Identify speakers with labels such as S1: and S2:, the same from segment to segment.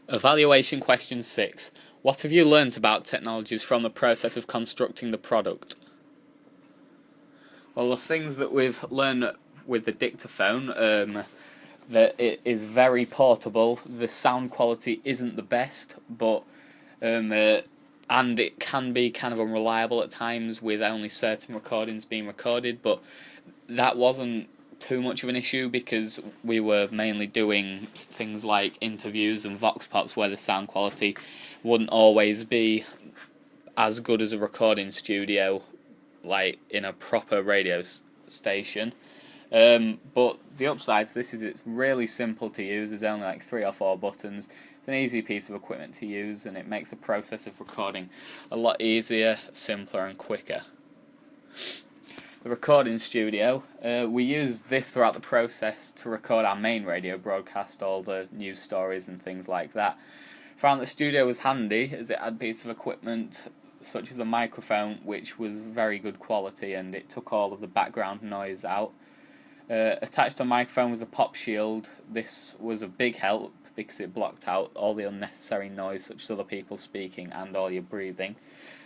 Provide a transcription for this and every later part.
S1: Evaluation question 6. What have you learnt about technologies from the process of constructing the product? Well, the things that we've learned with the dictaphone, that it is very portable. The sound quality isn't the best, but and it can be kind of unreliable at times with only certain recordings being recorded, but that wasn't too much of an issue because we were mainly doing things like interviews and vox pops where the sound quality wouldn't always be as good as a recording studio like in a proper radio station. But the upside to this is it's really simple to use. There's only like 3 or 4 buttons. It's an easy piece of equipment to use, and it makes the process of recording a lot easier, simpler and quicker. The recording studio, we use this throughout the process to record our main radio broadcast, all the news stories and things like that. Found the studio was handy as it had a piece of equipment such as the microphone, which was very good quality and it took all of the background noise out. Attached to the microphone was a pop shield. This was a big help because it blocked out all the unnecessary noise such as other people speaking and all your breathing.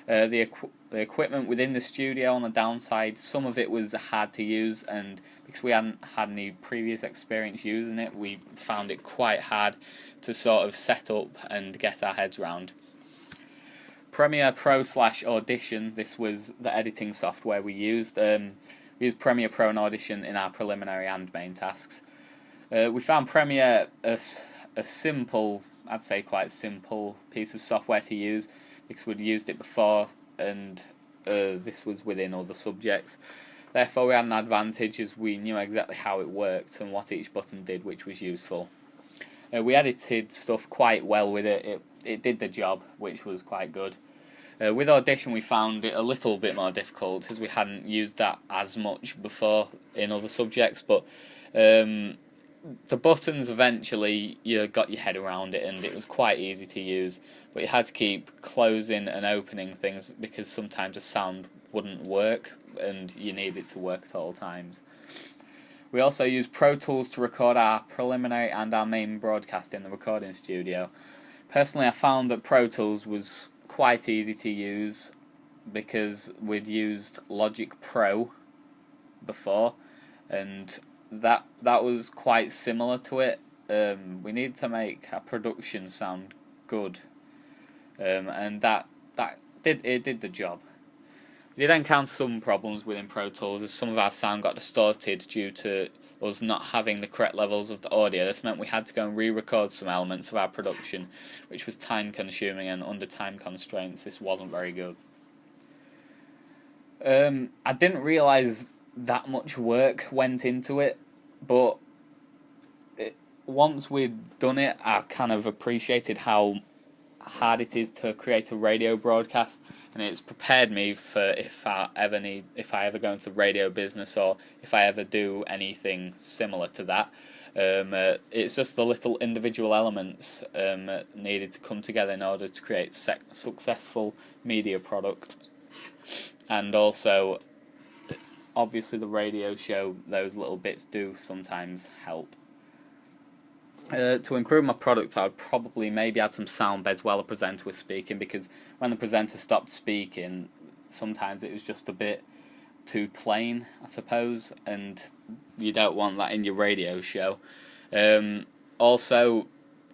S1: The equipment within the studio, on the downside, some of it was hard to use, and because we hadn't had any previous experience using it, we found it quite hard to sort of set up and get our heads around. Premiere Pro / Audition, this was the editing software we used. We used Premiere Pro and Audition in our preliminary and main tasks. We found Premiere a simple, I'd say quite simple piece of software to use because we'd used it before and this was within other subjects. Therefore we had an advantage as we knew exactly how it worked and what each button did, which was useful. We edited stuff quite well with it. It did the job, which was quite good. With Audition we found it a little bit more difficult as we hadn't used that as much before in other subjects, but the buttons eventually you got your head around it and it was quite easy to use, but you had to keep closing and opening things because sometimes the sound wouldn't work and you need it to work at all times. We also used Pro Tools to record our preliminary and our main broadcast in the recording studio. Personally, I found that Pro Tools was quite easy to use because we'd used Logic Pro before and that was quite similar to it. We needed to make our production sound good, and that did the job. We did encounter some problems within Pro Tools as some of our sound got distorted due to us not having the correct levels of the audio. This meant we had to go and re-record some elements of our production, which was time consuming, and under time constraints this wasn't very good. I didn't realise that much work went into it, but once we'd done it I kind of appreciated how hard it is to create a radio broadcast, and it's prepared me for if I ever go into the radio business or if I ever do anything similar to that. It's just the little individual elements needed to come together in order to create successful media product, and also obviously the radio show, those little bits do sometimes help. To improve my product I'd probably maybe add some sound beds while the presenter was speaking, because when the presenter stopped speaking sometimes it was just a bit too plain, I suppose, and you don't want that in your radio show. Also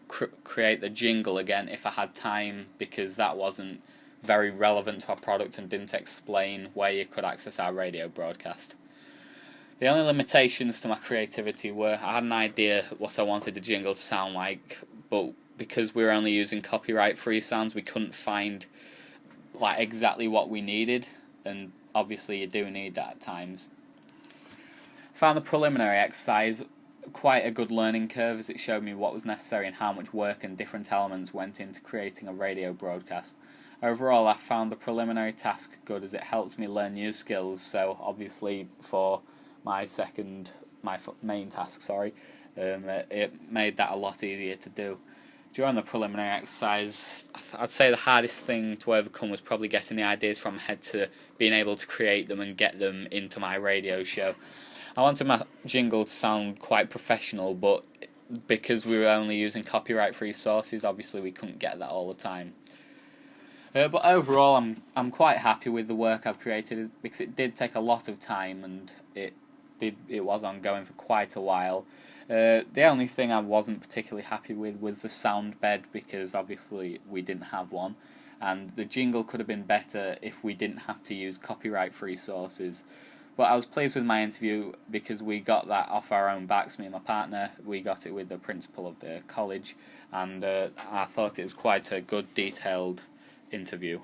S1: create the jingle again if I had time, because that wasn't very relevant to our product and didn't explain where you could access our radio broadcast. The only limitations to my creativity were I had an idea what I wanted the jingle to sound like, but because we were only using copyright-free sounds we couldn't find like exactly what we needed, and obviously you do need that at times. Found the preliminary exercise quite a good learning curve as it showed me what was necessary and how much work and different elements went into creating a radio broadcast. Overall, I found the preliminary task good as it helped me learn new skills, so obviously for my main task, it made that a lot easier to do. During the preliminary exercise, I'd say the hardest thing to overcome was probably getting the ideas from my head to being able to create them and get them into my radio show. I wanted my jingle to sound quite professional, but because we were only using copyright-free sources, obviously we couldn't get that all the time. But overall, I'm quite happy with the work I've created, because it did take a lot of time, and it was ongoing for quite a while. The only thing I wasn't particularly happy with was the sound bed, because obviously we didn't have one, and the jingle could have been better if we didn't have to use copyright-free sources. But I was pleased with my interview because we got that off our own backs, me and my partner. We got it with the principal of the college, and I thought it was quite a good, detailed interview.